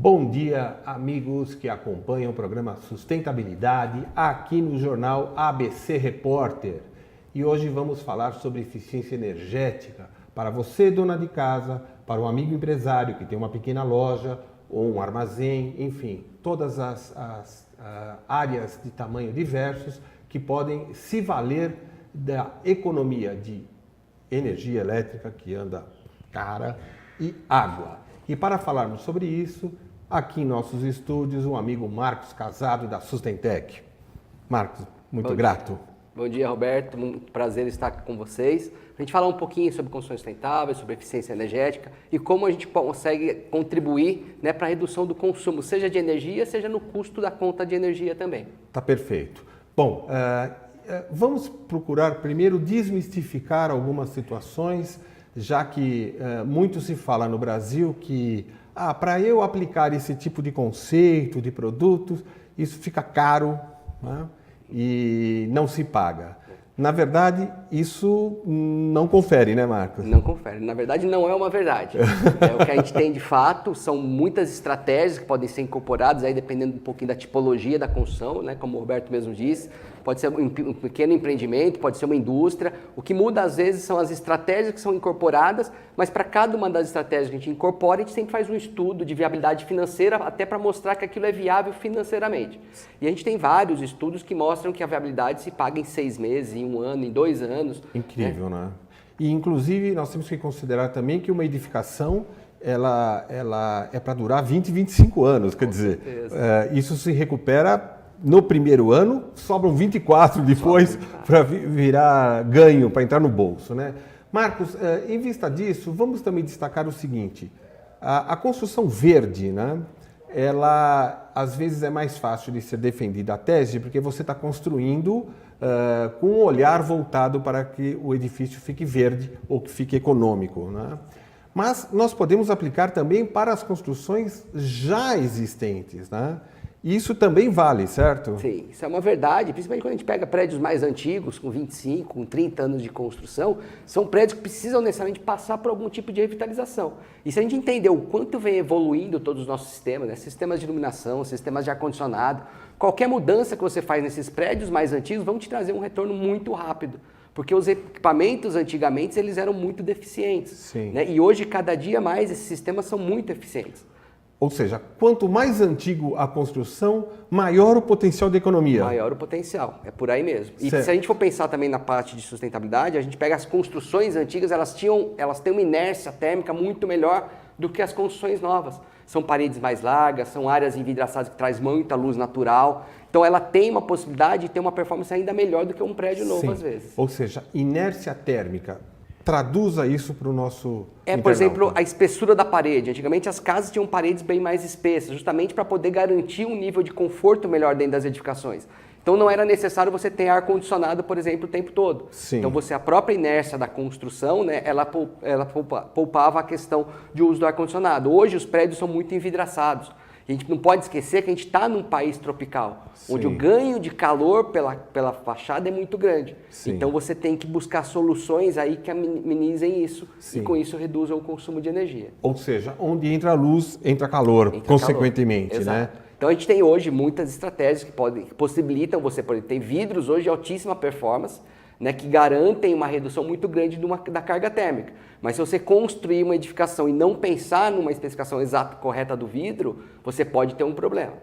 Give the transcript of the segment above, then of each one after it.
Bom dia, amigos que acompanham o programa Sustentabilidade aqui no jornal ABC Repórter. E hoje vamos falar sobre eficiência energética para você, dona de casa, para um amigo empresário que tem uma pequena loja ou um armazém, enfim, todas as áreas de tamanho diversos que podem se valer da economia de energia elétrica que anda cara e água. E para falarmos sobre isso, aqui em nossos estúdios, o amigo Marcos Casado da Sustentec. Marcos, muito grato. Bom dia, Roberto. Muito prazer estar aqui com vocês. A gente falar um pouquinho sobre construção sustentável, sobre eficiência energética e como a gente consegue contribuir, para a redução do consumo, seja de energia, seja no custo da conta de energia também. Tá perfeito. Bom, vamos procurar primeiro desmistificar algumas situações, já que muito se fala no Brasil que para eu aplicar esse tipo de conceito, de produtos, isso fica caro, né? E não se paga. Na verdade, isso não confere, né, Marcos? Não confere. Na verdade, não é uma verdade. O que a gente tem de fato são muitas estratégias que podem ser incorporadas, aí dependendo um pouquinho da tipologia da construção, como o Roberto mesmo disse. Pode ser um pequeno empreendimento, pode ser uma indústria. O que muda, às vezes, são as estratégias que são incorporadas, mas para cada uma das estratégias que a gente incorpora, a gente sempre faz um estudo de viabilidade financeira, até para mostrar que aquilo é viável financeiramente. E a gente tem vários estudos que mostram que a viabilidade se paga em 6 meses, em 1 ano, em 2 anos. Incrível, né? E, inclusive, nós temos que considerar também que uma edificação ela é para durar 20, 25 anos. Quer dizer, isso se recupera no primeiro ano, sobram 24 depois para virar ganho, para entrar no bolso, né? Marcos, em vista disso, vamos também destacar o seguinte: a construção verde, né? Ela às vezes é mais fácil de ser defendida a tese, porque você está construindo com um olhar voltado para que o edifício fique verde ou que fique econômico, né? Mas nós podemos aplicar também para as construções já existentes, né? Isso também vale, certo? Sim, isso é uma verdade, principalmente quando a gente pega prédios mais antigos, com 25, com 30 anos de construção, são prédios que precisam necessariamente passar por algum tipo de revitalização. E se a gente entender o quanto vem evoluindo todos os nossos sistemas, sistemas de iluminação, sistemas de ar-condicionado, qualquer mudança que você faz nesses prédios mais antigos vão te trazer um retorno muito rápido. Porque os equipamentos antigamente eles eram muito deficientes. Sim. E hoje, cada dia mais, esses sistemas são muito eficientes. Ou seja, quanto mais antigo a construção, maior o potencial de economia. Maior o potencial, é por aí mesmo. E certo. Se a gente for pensar também na parte de sustentabilidade, a gente pega as construções antigas, elas têm uma inércia térmica muito melhor do que as construções novas. São paredes mais largas, são áreas envidraçadas que traz muita luz natural. Então ela tem uma possibilidade de ter uma performance ainda melhor do que um prédio novo, às vezes. Ou seja, inércia térmica. Traduza isso para o nosso por exemplo, a espessura da parede. Antigamente as casas tinham paredes bem mais espessas, justamente para poder garantir um nível de conforto melhor dentro das edificações. Então não era necessário você ter ar-condicionado, por exemplo, o tempo todo. Sim. Então a própria inércia da construção, ela poupava a questão de uso do ar-condicionado. Hoje os prédios são muito envidraçados. A gente não pode esquecer que a gente está num país tropical, onde o ganho de calor pela fachada é muito grande. Sim. Então você tem que buscar soluções aí que minimizem isso. Sim. E com isso reduzam o consumo de energia. Ou seja, onde entra a luz, entra calor, consequentemente, né? Então a gente tem hoje muitas estratégias que possibilitam você, por exemplo, tem vidros hoje de altíssima performance, que garantem uma redução muito grande da carga térmica. Mas se você construir uma edificação e não pensar numa especificação exata correta do vidro, você pode ter um problema.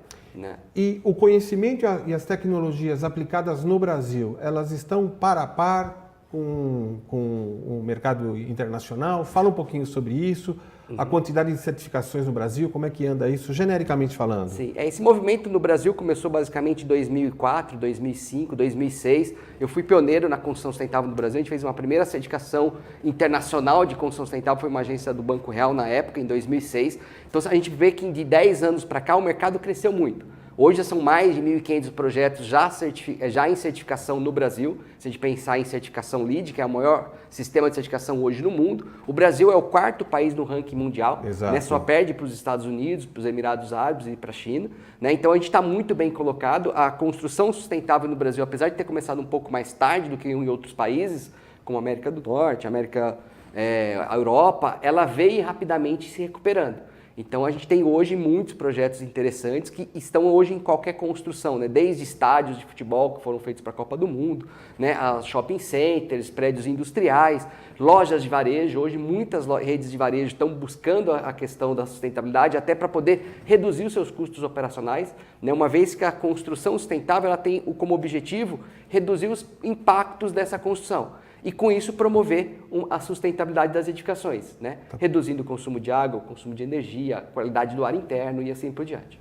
E o conhecimento e as tecnologias aplicadas no Brasil, elas estão par a par com o mercado internacional? Fala um pouquinho sobre isso. A quantidade de certificações no Brasil, como é que anda isso, genericamente falando? Sim, esse movimento no Brasil começou basicamente em 2004, 2005, 2006. Eu fui pioneiro na construção sustentável no Brasil. A gente fez uma primeira certificação internacional de construção sustentável, foi uma agência do Banco Real na época, em 2006. Então a gente vê que de 10 anos para cá o mercado cresceu muito. Hoje já são mais de 1.500 projetos já em certificação no Brasil. Se a gente pensar em certificação LEED, que é o maior sistema de certificação hoje no mundo, o Brasil é o 4º país no ranking mundial, só perde para os Estados Unidos, para os Emirados Árabes e para a China. Então a gente está muito bem colocado. A construção sustentável no Brasil, apesar de ter começado um pouco mais tarde do que em outros países, como a América do Norte, a Europa, ela veio rapidamente se recuperando. Então a gente tem hoje muitos projetos interessantes que estão hoje em qualquer construção, né? Desde estádios de futebol que foram feitos para a Copa do Mundo, né? A shopping centers, prédios industriais, lojas de varejo. Hoje muitas redes de varejo estão buscando a questão da sustentabilidade até para poder reduzir os seus custos operacionais, né? Uma vez que a construção sustentável ela tem como objetivo reduzir os impactos dessa construção. E com isso promover a sustentabilidade das edificações, né? Reduzindo o consumo de água, o consumo de energia, a qualidade do ar interno e assim por diante.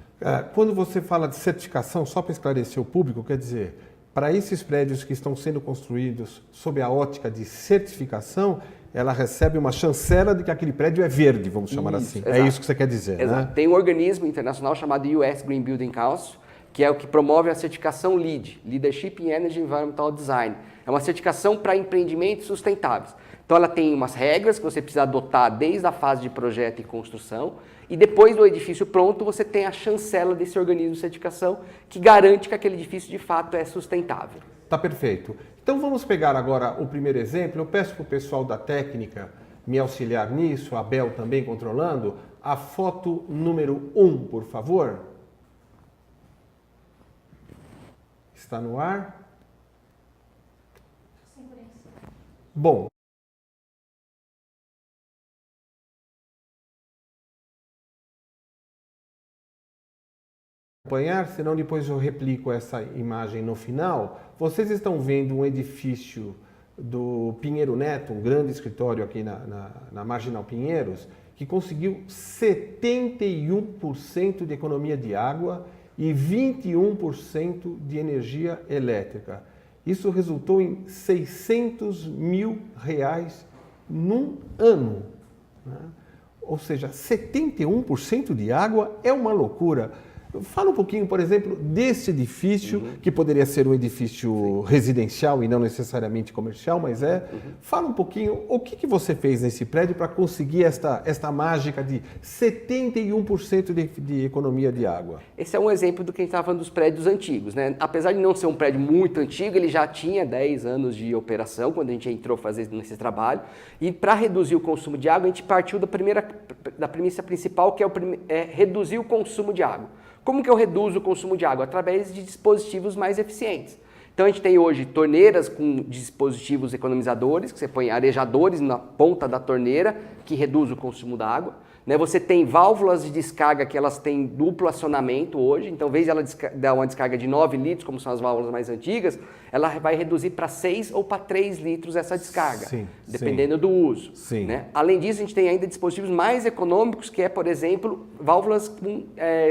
Quando você fala de certificação, só para esclarecer o público, quer dizer, para esses prédios que estão sendo construídos sob a ótica de certificação, ela recebe uma chancela de que aquele prédio é verde, vamos chamar assim. Exato. É isso que você quer dizer, exato, né? Tem um organismo internacional chamado US Green Building Council, que é o que promove a certificação LEED, Leadership in Energy Environmental Design. É uma certificação para empreendimentos sustentáveis. Então ela tem umas regras que você precisa adotar desde a fase de projeto e construção, e depois do edifício pronto você tem a chancela desse organismo de certificação que garante que aquele edifício de fato é sustentável. Tá perfeito. Então vamos pegar agora o primeiro exemplo. Eu peço para o pessoal da técnica me auxiliar nisso, a Bel também controlando, a foto número 1, por favor. Está no ar? Bom. Acompanhar, senão depois eu replico essa imagem no final. Vocês estão vendo um edifício do Pinheiro Neto, um grande escritório aqui na Marginal Pinheiros, que conseguiu 71% de economia de água e 21% de energia elétrica. Isso resultou em R$600 mil num ano, né? Ou seja, 71% de água é uma loucura. Fala um pouquinho, por exemplo, desse edifício, que poderia ser um edifício residencial e não necessariamente comercial, mas é. Fala um pouquinho o que você fez nesse prédio para conseguir esta mágica de 71% de economia de água. Esse é um exemplo do que a gente estava falando dos prédios antigos, né? Apesar de não ser um prédio muito antigo, ele já tinha 10 anos de operação quando a gente entrou fazendo esse trabalho. E para reduzir o consumo de água, a gente partiu da premissa principal, que é reduzir o consumo de água. Como que eu reduzo o consumo de água? Através de dispositivos mais eficientes. Então a gente tem hoje torneiras com dispositivos economizadores, que você põe arejadores na ponta da torneira, que reduz o consumo da água. Você tem válvulas de descarga que elas têm duplo acionamento hoje, então em vez de ela dar uma descarga de 9 litros, como são as válvulas mais antigas, ela vai reduzir para 6 ou para 3 litros essa descarga, dependendo do uso. Além disso, a gente tem ainda dispositivos mais econômicos, que é, por exemplo, válvulas com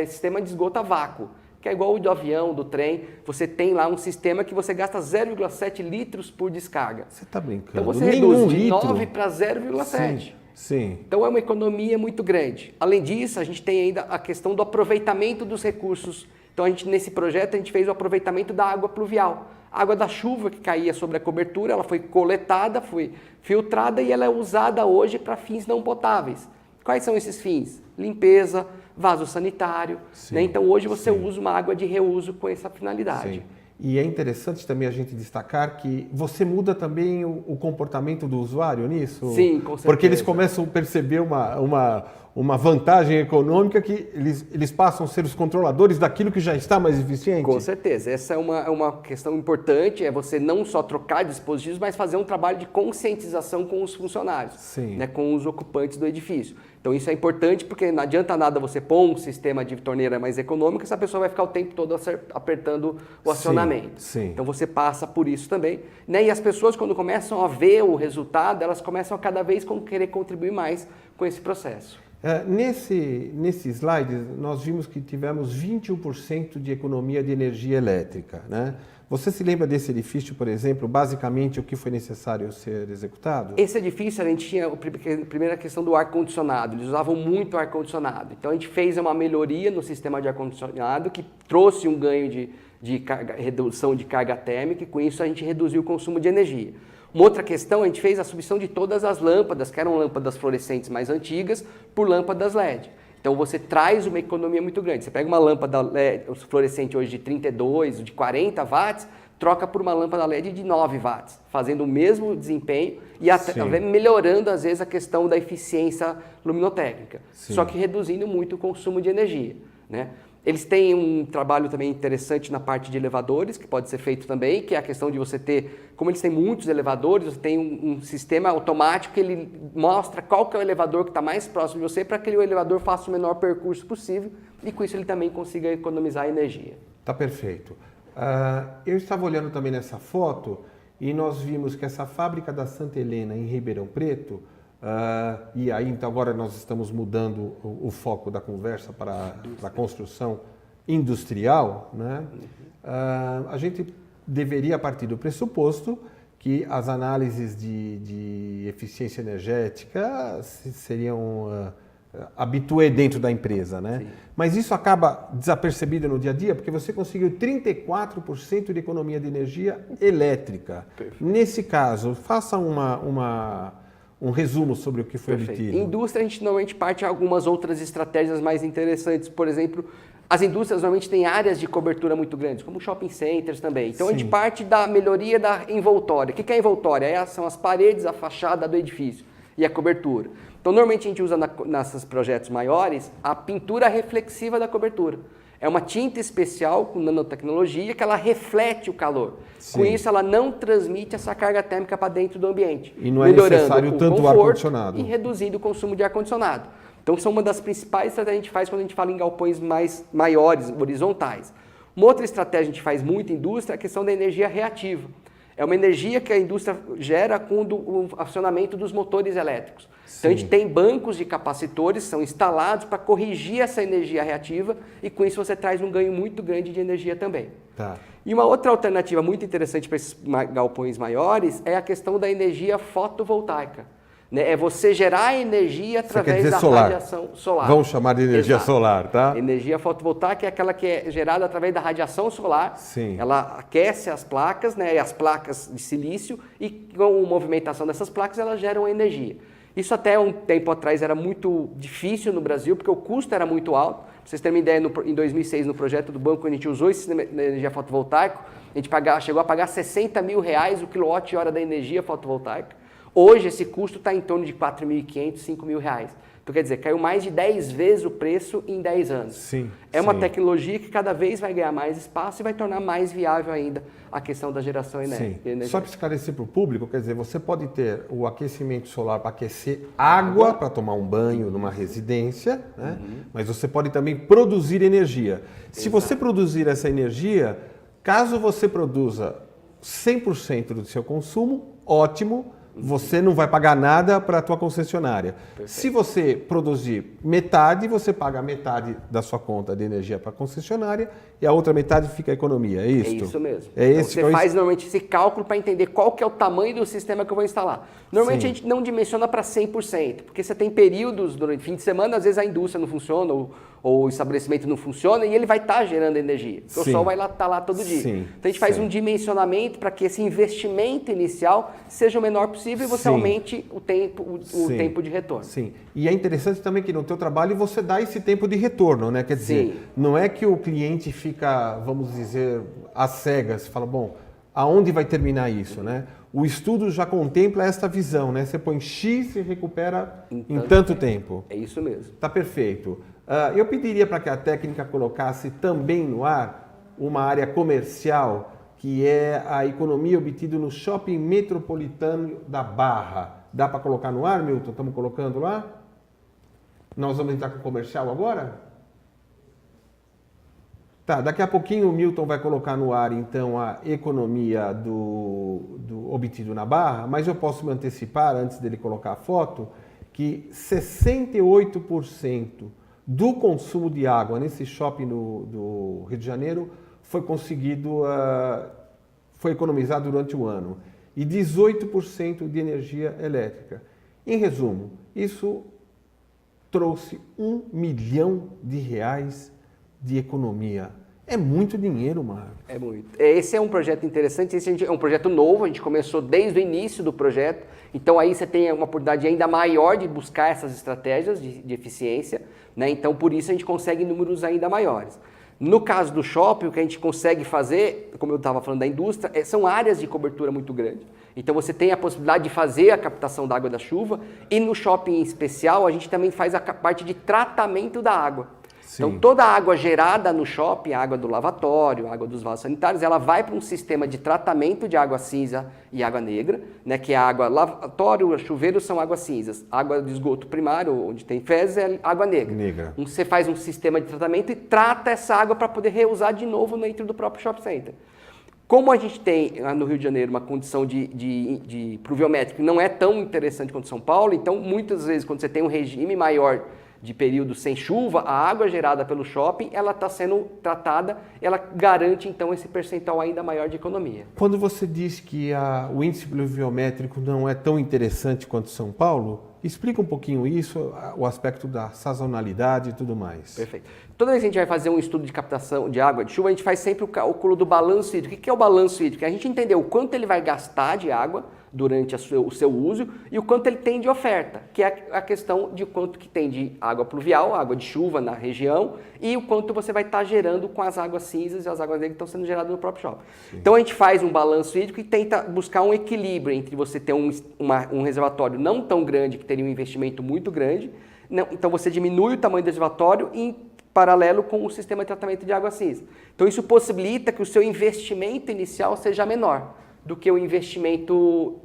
sistema de esgoto a vácuo, que é igual o do avião, do trem. Você tem lá um sistema que você gasta 0,7 litros por descarga. Você está brincando? Então você reduz de 9 para 0,7. Sim. Então é uma economia muito grande. Além disso, a gente tem ainda a questão do aproveitamento dos recursos. Então nesse projeto a gente fez o aproveitamento da água pluvial. A água da chuva que caía sobre a cobertura, ela foi coletada, foi filtrada e ela é usada hoje para fins não potáveis. Quais são esses fins? Limpeza, vaso sanitário. Então hoje você usa uma água de reuso com essa finalidade. Sim. E é interessante também a gente destacar que você muda também o comportamento do usuário nisso? Sim, com certeza. Porque eles começam a perceber uma vantagem econômica que eles passam a ser os controladores daquilo que já está mais eficiente? Com certeza. Essa é uma questão importante, é você não só trocar dispositivos, mas fazer um trabalho de conscientização com os funcionários, com os ocupantes do edifício. Então isso é importante porque não adianta nada você pôr um sistema de torneira mais econômico, essa pessoa vai ficar o tempo todo apertando o acionamento. Então você passa por isso também. E as pessoas, quando começam a ver o resultado, elas começam a cada vez querer contribuir mais com esse processo. Nesse slide, nós vimos que tivemos 21% de economia de energia elétrica, né? Você se lembra desse edifício, por exemplo, basicamente o que foi necessário ser executado? Esse edifício, a gente tinha a primeira questão do ar-condicionado, eles usavam muito ar-condicionado. Então a gente fez uma melhoria no sistema de ar-condicionado que trouxe um ganho de redução de carga térmica e com isso a gente reduziu o consumo de energia. Uma outra questão, a gente fez a substituição de todas as lâmpadas, que eram lâmpadas fluorescentes mais antigas, por lâmpadas LED. Então você traz uma economia muito grande. Você pega uma lâmpada LED, fluorescente hoje de 32, de 40 watts, troca por uma lâmpada LED de 9 watts, fazendo o mesmo desempenho e até melhorando, às vezes, a questão da eficiência luminotécnica, só que reduzindo muito o consumo de energia, né? Eles têm um trabalho também interessante na parte de elevadores, que pode ser feito também, que é a questão de você ter, como eles têm muitos elevadores, você tem um sistema automático que ele mostra qual que é o elevador que está mais próximo de você para que o elevador faça o menor percurso possível e com isso ele também consiga economizar energia. Tá perfeito. Eu estava olhando também nessa foto e nós vimos que essa fábrica da Santa Helena em Ribeirão Preto, e aí então agora nós estamos mudando o foco da conversa para a construção industrial, né? A gente deveria partir do pressuposto que as análises de eficiência energética seriam habitué dentro da empresa, né? Sim. Mas isso acaba desapercebido no dia a dia porque você conseguiu 34% de economia de energia elétrica. Perfeito. Nesse caso, faça um resumo sobre o que foi obtido. Em indústria, a gente normalmente parte de algumas outras estratégias mais interessantes. Por exemplo, as indústrias normalmente têm áreas de cobertura muito grandes, como shopping centers também. Então, a gente parte da melhoria da envoltória. O que é a envoltória? São as paredes, a fachada do edifício e a cobertura. Então, normalmente, a gente usa nesses projetos maiores a pintura reflexiva da cobertura. É uma tinta especial com nanotecnologia que ela reflete o calor. Sim. Com isso, ela não transmite essa carga térmica para dentro do ambiente. E não é necessário tanto ar-condicionado. E reduzindo o consumo de ar-condicionado. Então, são uma das principais estratégias que a gente faz quando a gente fala em galpões maiores, horizontais. Uma outra estratégia que a gente faz muito em indústria é a questão da energia reativa. É uma energia que a indústria gera com o acionamento dos motores elétricos. Sim. Então, a gente tem bancos de capacitores que são instalados para corrigir essa energia reativa e, com isso, você traz um ganho muito grande de energia também. Tá. E uma outra alternativa muito interessante para esses galpões maiores é a questão da energia fotovoltaica. É você gerar energia através da radiação solar. Vamos chamar de energia Exato. Solar, tá? Energia fotovoltaica é aquela que é gerada através da radiação solar. Sim. Ela aquece as placas, né, as placas de silício, e com a movimentação dessas placas elas geram energia. Isso até um tempo atrás era muito difícil no Brasil, porque o custo era muito alto. Para vocês terem uma ideia, em 2006, no projeto do banco, quando a gente usou esse sistema de energia fotovoltaica, a gente chegou a pagar R$60 mil o quilowatt-hora da energia fotovoltaica. Hoje, esse custo está em torno de R$4.500, R$5.000. Então, quer dizer, caiu mais de 10 vezes o preço em 10 anos. Sim, é uma tecnologia que cada vez vai ganhar mais espaço e vai tornar mais viável ainda a questão da geração energética. Só para esclarecer para o público, quer dizer, você pode ter o aquecimento solar para aquecer água, para tomar um banho numa residência, né? Mas você pode também produzir energia. Se você produzir essa energia, caso você produza 100% do seu consumo, ótimo, você não vai pagar nada para a tua concessionária. Perfeito. Se você produzir metade, você paga metade da sua conta de energia para a concessionária e a outra metade fica a economia, é isso? É isso mesmo. É então, você faz normalmente esse cálculo para entender qual que é o tamanho do sistema que eu vou instalar. Normalmente a gente não dimensiona para 100%, porque você tem períodos, durante fim de semana, às vezes a indústria não funciona ou o estabelecimento não funciona e ele vai estar gerando energia. Porque o sol vai estar lá todo dia. Então a gente faz um dimensionamento para que esse investimento inicial seja o menor possível e você aumente o tempo de retorno. Sim. E é interessante também que no teu trabalho você dá esse tempo de retorno, né? Quer dizer, não é que o cliente fica, vamos dizer, às cegas, fala, bom, aonde vai terminar isso, né? O estudo já contempla esta visão, né? Você põe X e recupera em tanto tempo. É isso mesmo. Tá perfeito. Eu pediria para que a técnica colocasse também no ar uma área comercial, que é a economia obtida no Shopping Metropolitano da Barra. Dá para colocar no ar, Milton? Estamos colocando lá? Nós vamos entrar com o comercial agora? Tá, daqui a pouquinho o Milton vai colocar no ar, então, a economia do obtido na Barra, mas eu posso me antecipar, antes dele colocar a foto, que 68% do consumo de água nesse shopping do Rio de Janeiro foi economizado durante o ano e 18% de energia elétrica. Em resumo, isso trouxe R$1 milhão de economia. É muito dinheiro, Marcos. É muito. Esse é um projeto interessante, esse é um projeto novo, a gente começou desde o início do projeto, então aí você tem uma oportunidade ainda maior de buscar essas estratégias de eficiência, né? Então por isso a gente consegue números ainda maiores. No caso do shopping, o que a gente consegue fazer, como eu estava falando da indústria, são áreas de cobertura muito grandes. Então você tem a possibilidade de fazer a captação da água da chuva e no shopping em especial a gente também faz a parte de tratamento da água. Sim. Então toda a água gerada no shopping, a água do lavatório, a água dos vasos sanitários, ela vai para um sistema de tratamento de água cinza e água negra, né, que é a água lavatório, chuveiro são águas cinzas, água de esgoto primário, onde tem fezes, é água negra. Você faz um sistema de tratamento e trata essa água para poder reusar de novo dentro do próprio shopping center. Como a gente tem no Rio de Janeiro uma condição de pluviométrica que não é tão interessante quanto São Paulo, então muitas vezes quando você tem um regime maior de período sem chuva, a água gerada pelo shopping, ela está sendo tratada, ela garante então esse percentual ainda maior de economia. Quando você diz que o índice pluviométrico não é tão interessante quanto São Paulo, explica um pouquinho isso, o aspecto da sazonalidade e tudo mais. Perfeito. Toda vez que a gente vai fazer um estudo de captação de água de chuva, a gente faz sempre o cálculo do balanço hídrico. O que é o balanço hídrico? A gente entender o quanto ele vai gastar de água durante o seu uso e o quanto ele tem de oferta, que é a questão de quanto que tem de água pluvial, água de chuva na região e o quanto você vai estar gerando com as águas cinzas e as águas negras que estão sendo geradas no próprio shopping. Sim. Então a gente faz um balanço hídrico e tenta buscar um equilíbrio entre você ter um reservatório não tão grande, que teria um investimento muito grande, então você diminui o tamanho do reservatório em paralelo com o sistema de tratamento de água cinza. Então isso possibilita que o seu investimento inicial seja menor do que o investimento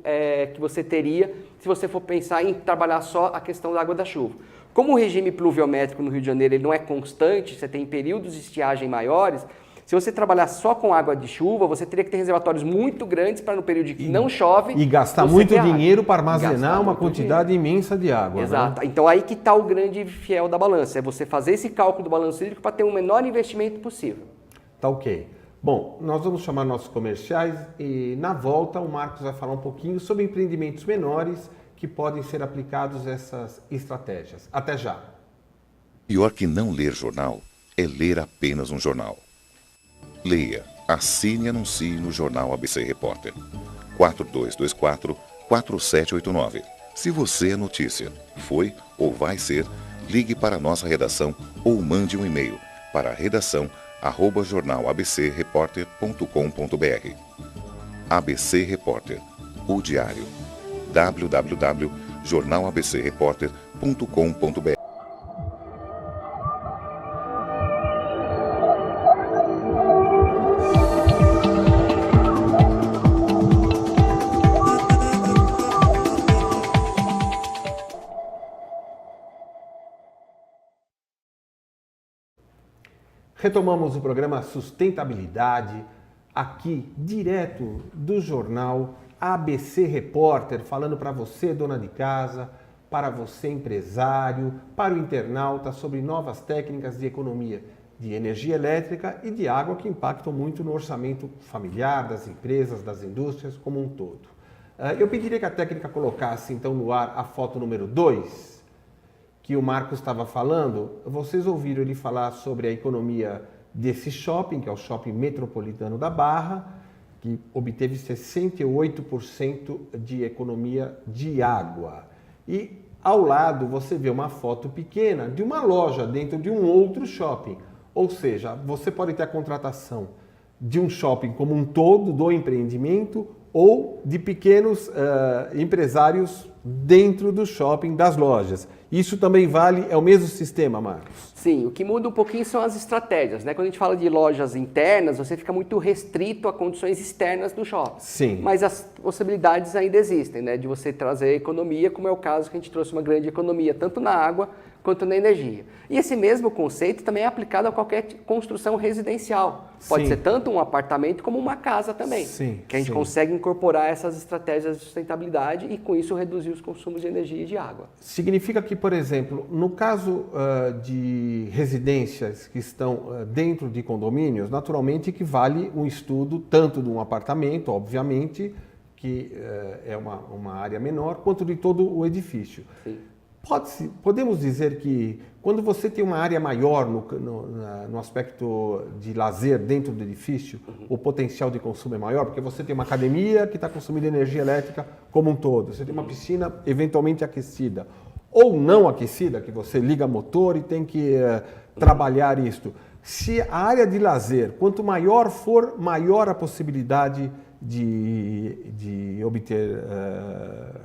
que você teria se você for pensar em trabalhar só a questão da água da chuva. Como o regime pluviométrico no Rio de Janeiro ele não é constante, você tem períodos de estiagem maiores, se você trabalhar só com água de chuva, você teria que ter reservatórios muito grandes para no período que não chove... E gastar muito dinheiro para armazenar uma quantidade imensa de água. Exato. Né? Então aí que está o grande fiel da balança, é você fazer esse cálculo do balanço hídrico para ter o menor investimento possível. Tá ok. Bom, nós vamos chamar nossos comerciais e na volta o Marcos vai falar um pouquinho sobre empreendimentos menores que podem ser aplicados essas estratégias. Até já. Pior que não ler jornal é ler apenas um jornal. Leia, assine e anuncie no Jornal ABC Repórter. 4224-4789. Se você é notícia, foi ou vai ser, ligue para a nossa redação ou mande um e-mail para redação@jornalabcreporter.com.br. ABC Repórter, o diário. www.jornalabcreporter.com.br. Retomamos o programa Sustentabilidade, aqui direto do jornal ABC Repórter, falando para você, dona de casa, para você, empresário, para o internauta, sobre novas técnicas de economia de energia elétrica e de água que impactam muito no orçamento familiar das empresas, das indústrias como um todo. Eu pediria que a técnica colocasse então no ar a foto número 2, que o Marcos estava falando. Vocês ouviram ele falar sobre a economia desse shopping, que é o Shopping Metropolitano da Barra, que obteve 68% de economia de água. E ao lado você vê uma foto pequena de uma loja dentro de um outro shopping. Ou seja, você pode ter a contratação de um shopping como um todo, do empreendimento, ou de pequenos empresários dentro do shopping, das lojas. Isso também vale, é o mesmo sistema, Marcos? Sim, o que muda um pouquinho são as estratégias, né? Quando a gente fala de lojas internas, você fica muito restrito a condições externas do shopping. Sim. Mas as possibilidades ainda existem, né? De você trazer economia, como é o caso que a gente trouxe uma grande economia, tanto na água quanto na energia. E esse mesmo conceito também é aplicado a qualquer construção residencial. Pode Sim. ser tanto um apartamento como uma casa também. Sim, que a gente consegue incorporar essas estratégias de sustentabilidade e com isso reduzir os consumos de energia e de água. Significa que, por exemplo, no caso de residências que estão dentro de condomínios, naturalmente que vale um estudo tanto de um apartamento, obviamente, que é uma área menor, quanto de todo o edifício. Sim. Podemos dizer que quando você tem uma área maior no aspecto de lazer dentro do edifício, o potencial de consumo é maior, porque você tem uma academia que está consumindo energia elétrica como um todo, você tem uma piscina eventualmente aquecida, ou não aquecida, que você liga motor e tem que trabalhar isto. Se a área de lazer, quanto maior for, maior a possibilidade de obter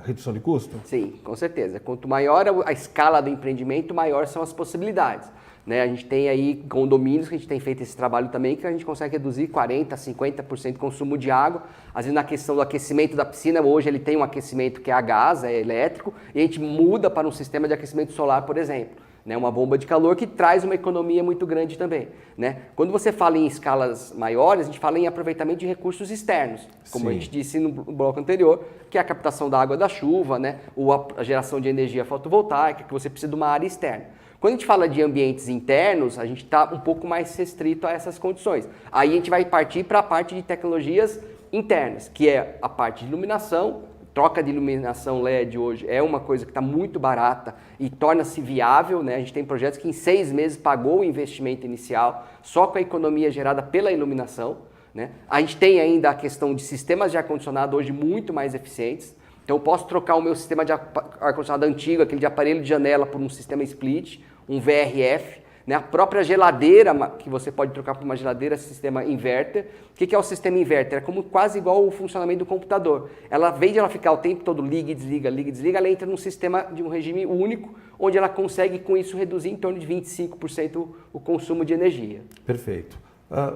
redução de custo? Sim, com certeza. Quanto maior a escala do empreendimento, maior são as possibilidades. Né? A gente tem aí condomínios que a gente tem feito esse trabalho também, que a gente consegue reduzir 40%, 50% o consumo de água. Às vezes na questão do aquecimento da piscina, hoje ele tem um aquecimento que é a gás, é elétrico, e a gente muda para um sistema de aquecimento solar, por exemplo. Né? Uma bomba de calor que traz uma economia muito grande também. Né? Quando você fala em escalas maiores, a gente fala em aproveitamento de recursos externos, como a gente disse no bloco anterior, que é a captação da água da chuva, né? Ou a geração de energia fotovoltaica, que você precisa de uma área externa. Quando a gente fala de ambientes internos, a gente está um pouco mais restrito a essas condições. Aí a gente vai partir para a parte de tecnologias internas, que é a parte de iluminação. Troca de iluminação LED hoje é uma coisa que está muito barata e torna-se viável, né? A gente tem projetos que em 6 meses pagou o investimento inicial só com a economia gerada pela iluminação, né? A gente tem ainda a questão de sistemas de ar-condicionado hoje muito mais eficientes. Então eu posso trocar o meu sistema de ar-condicionado antigo, aquele de aparelho de janela, por um sistema split, um VRF, né? A própria geladeira, que você pode trocar por uma geladeira, sistema inverter. O que é o sistema inverter? É como quase igual o funcionamento do computador. Ela, ao invés de ela ficar o tempo todo liga e desliga, ela entra num sistema de um regime único, onde ela consegue com isso reduzir em torno de 25% o consumo de energia. Perfeito.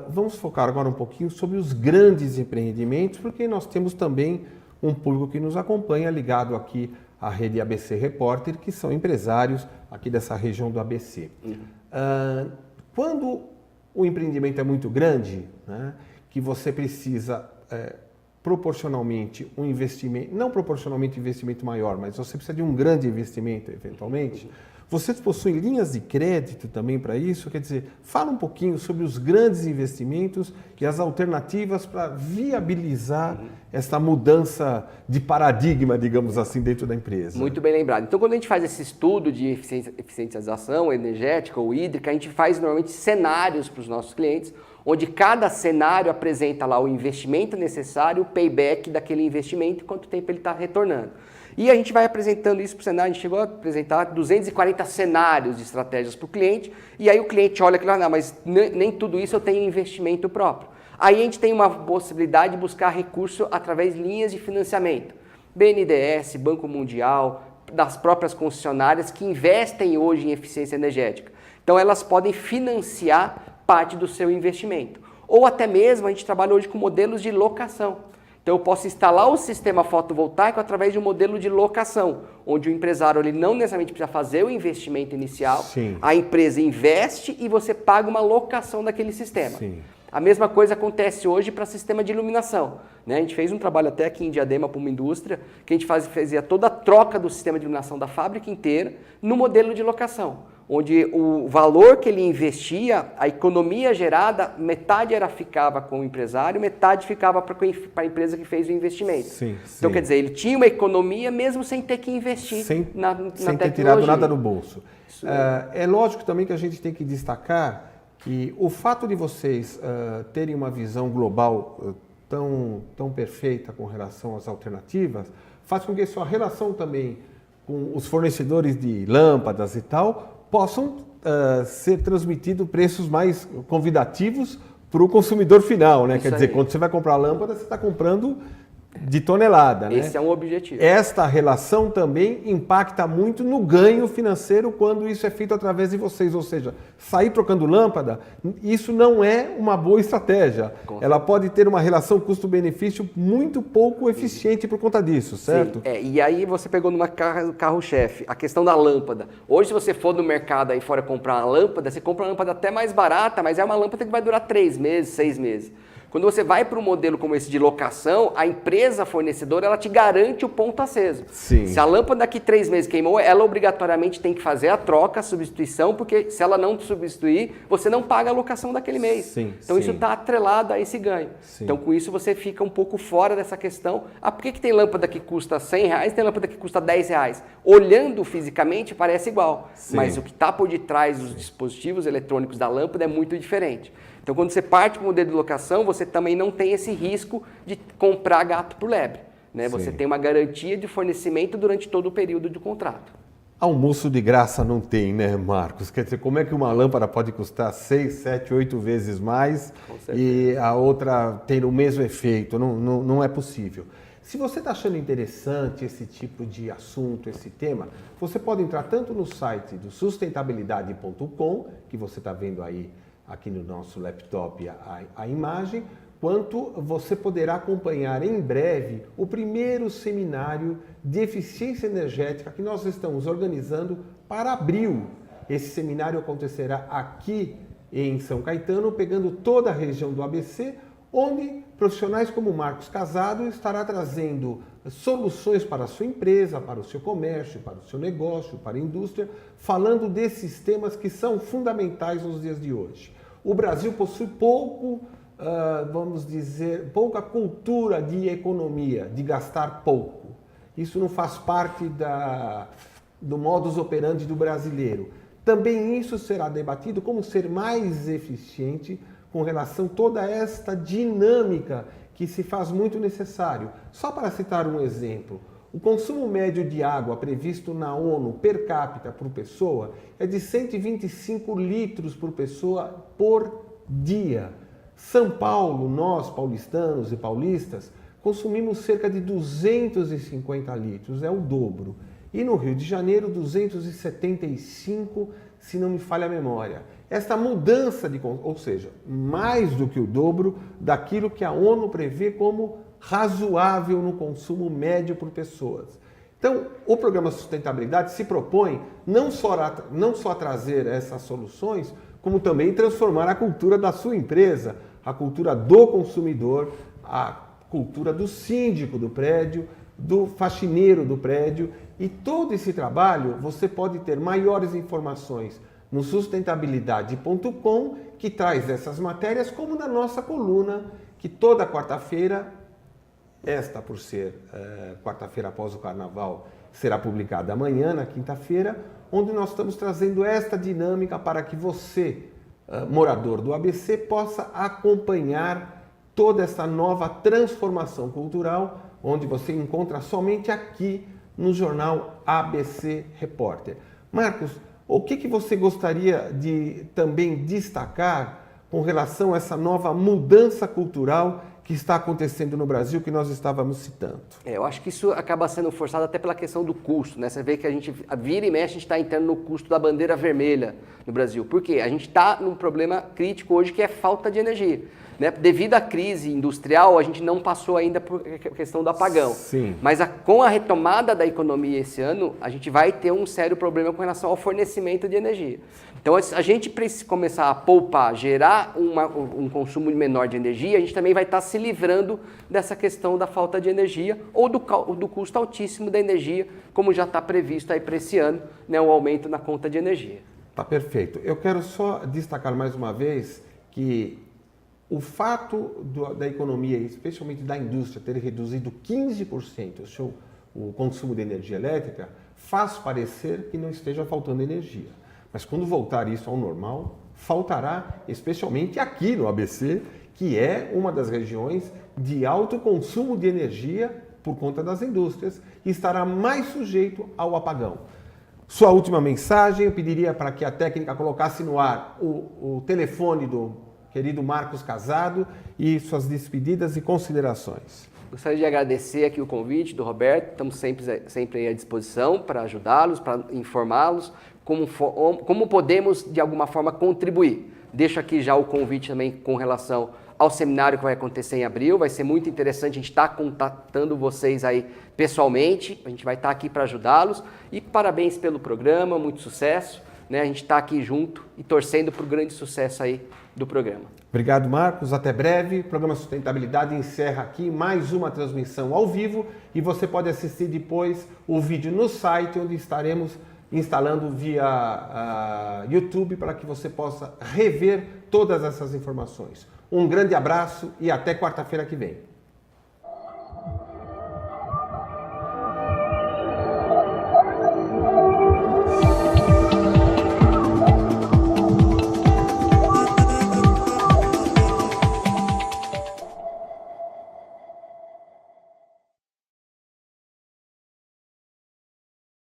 Vamos focar agora um pouquinho sobre os grandes empreendimentos, porque nós temos também um público que nos acompanha ligado aqui à rede ABC Repórter, que são empresários aqui dessa região do ABC. Quando o empreendimento é muito grande, né, que você precisa proporcionalmente um investimento, não proporcionalmente um investimento maior, mas você precisa de um grande investimento eventualmente, vocês possuem linhas de crédito também para isso? Quer dizer, fala um pouquinho sobre os grandes investimentos e as alternativas para viabilizar essa mudança de paradigma, assim, dentro da empresa. Muito bem lembrado. Então, quando a gente faz esse estudo de eficientização energética ou hídrica, a gente faz normalmente cenários para os nossos clientes, onde cada cenário apresenta lá o investimento necessário, o payback daquele investimento e quanto tempo ele está retornando. E a gente vai apresentando isso para o cenário, a gente chegou a apresentar 240 cenários de estratégias para o cliente, e aí o cliente olha e fala, não, mas nem tudo isso eu tenho investimento próprio. Aí a gente tem uma possibilidade de buscar recurso através de linhas de financiamento. BNDES, Banco Mundial, das próprias concessionárias que investem hoje em eficiência energética. Então elas podem financiar parte do seu investimento. Ou até mesmo a gente trabalha hoje com modelos de locação. Então eu posso instalar o sistema fotovoltaico através de um modelo de locação, onde o empresário ele não necessariamente precisa fazer o investimento inicial, Sim. A empresa investe e você paga uma locação daquele sistema. Sim. A mesma coisa acontece hoje para sistema de iluminação. Né? A gente fez um trabalho até aqui em Diadema para uma indústria, que a gente fazia toda a troca do sistema de iluminação da fábrica inteira no modelo de locação, onde o valor que ele investia, a economia gerada, metade ficava com o empresário, metade ficava para a empresa que fez o investimento. Sim, então, sim. quer dizer, ele tinha uma economia mesmo sem ter que investir na tecnologia. Sem ter tirado nada do bolso. É lógico também que a gente tem que destacar que o fato de vocês terem uma visão global tão perfeita com relação às alternativas, faz com que a sua relação também com os fornecedores de lâmpadas e tal possam ser transmitidos preços mais convidativos para o consumidor final, né? Quer dizer, quando você vai comprar a lâmpada, você está comprando de tonelada, né? Esse é um objetivo. Esta relação também impacta muito no ganho financeiro quando isso é feito através de vocês, ou seja, sair trocando lâmpada, isso não é uma boa estratégia. Ela pode ter uma relação custo-benefício muito pouco eficiente por conta disso, certo? Sim, e aí você pegou numa carro-chefe, a questão da lâmpada. Hoje, se você for no mercado aí fora comprar uma lâmpada, você compra uma lâmpada até mais barata, mas é uma lâmpada que vai durar 3 meses, 6 meses. Quando você vai para um modelo como esse de locação, a empresa fornecedora ela te garante o ponto aceso. Sim. Se a lâmpada daqui 3 meses queimou, ela obrigatoriamente tem que fazer a troca, a substituição, porque se ela não substituir, você não paga a locação daquele mês. Sim, então isso está atrelado a esse ganho. Sim. Então com isso você fica um pouco fora dessa questão. Por que tem lâmpada que custa R$100 e tem lâmpada que custa R$10? Olhando fisicamente parece igual, Sim. mas o que está por detrás dos dispositivos eletrônicos da lâmpada é muito diferente. Então, quando você parte para o modelo de locação, você também não tem esse risco de comprar gato por lebre. Né? Você tem uma garantia de fornecimento durante todo o período de contrato. Almoço de graça não tem, né, Marcos? Quer dizer, como é que uma lâmpada pode custar 6, 7, 8 vezes mais e a outra ter o mesmo efeito? Não é possível. Se você está achando interessante esse tipo de assunto, esse tema, você pode entrar tanto no site do sustentabilidade.com, que você está vendo aí aqui no nosso laptop a imagem, quanto você poderá acompanhar em breve o primeiro seminário de eficiência energética que nós estamos organizando para abril. Esse seminário acontecerá aqui em São Caetano, pegando toda a região do ABC, onde profissionais como Marcos Casado estará trazendo soluções para a sua empresa, para o seu comércio, para o seu negócio, para a indústria, falando desses temas que são fundamentais nos dias de hoje. O Brasil possui pouca cultura de economia, de gastar pouco. Isso não faz parte do modus operandi do brasileiro. Também isso será debatido como ser mais eficiente com relação a toda esta dinâmica que se faz muito necessário. Só para citar um exemplo, o consumo médio de água previsto na ONU per capita por pessoa é de 125 litros por pessoa por dia. São Paulo, nós paulistanos e paulistas, consumimos cerca de 250 litros, é o dobro. E no Rio de Janeiro, 275, se não me falha a memória. Esta mudança ou seja, mais do que o dobro daquilo que a ONU prevê como razoável no consumo médio por pessoas. Então, o programa Sustentabilidade se propõe não só a trazer essas soluções, como também transformar a cultura da sua empresa, a cultura do consumidor, a cultura do síndico do prédio, do faxineiro do prédio. E todo esse trabalho você pode ter maiores informações no sustentabilidade.com, que traz essas matérias, como na nossa coluna, que toda quarta-feira, esta por ser quarta-feira após o Carnaval, será publicada amanhã, na quinta-feira, onde nós estamos trazendo esta dinâmica para que você, morador do ABC, possa acompanhar toda essa nova transformação cultural, onde você encontra somente aqui no jornal ABC Repórter. Marcos, o que você gostaria de também destacar com relação a essa nova mudança cultural que está acontecendo no Brasil, que nós estávamos citando? Eu acho que isso acaba sendo forçado até pela questão do custo, né? Você vê que a gente vira e mexe, a gente está entrando no custo da bandeira vermelha no Brasil. Por quê? A gente está num problema crítico hoje que é falta de energia. Né? Devido à crise industrial, a gente não passou ainda por questão do apagão. Sim. Mas com a retomada da economia esse ano, a gente vai ter um sério problema com relação ao fornecimento de energia. Então, a gente precisa começar a poupar, gerar um consumo menor de energia, a gente também vai estar se livrando dessa questão da falta de energia ou do custo altíssimo da energia, como já está previsto aí para esse ano, né, o aumento na conta de energia. Tá perfeito. Eu quero só destacar mais uma vez que o fato da economia, especialmente da indústria, ter reduzido 15% o consumo de energia elétrica, faz parecer que não esteja faltando energia. Mas quando voltar isso ao normal, faltará, especialmente aqui no ABC, que é uma das regiões de alto consumo de energia por conta das indústrias, e estará mais sujeito ao apagão. Sua última mensagem, eu pediria para que a técnica colocasse no ar o telefone do querido Marcos Casado e suas despedidas e considerações. Gostaria de agradecer aqui o convite do Roberto, estamos sempre aí à disposição para ajudá-los, para informá-los, como podemos de alguma forma contribuir. Deixo aqui já o convite também com relação ao seminário que vai acontecer em abril, vai ser muito interessante, a gente está contatando vocês aí pessoalmente, a gente vai estar aqui para ajudá-los e parabéns pelo programa, muito sucesso, né? A gente está aqui junto e torcendo para o grande sucesso aí do programa. Obrigado, Marcos. Até breve. O programa Sustentabilidade encerra aqui mais uma transmissão ao vivo e você pode assistir depois o vídeo no site, onde estaremos instalando via YouTube para que você possa rever todas essas informações. Um grande abraço e até quarta-feira que vem.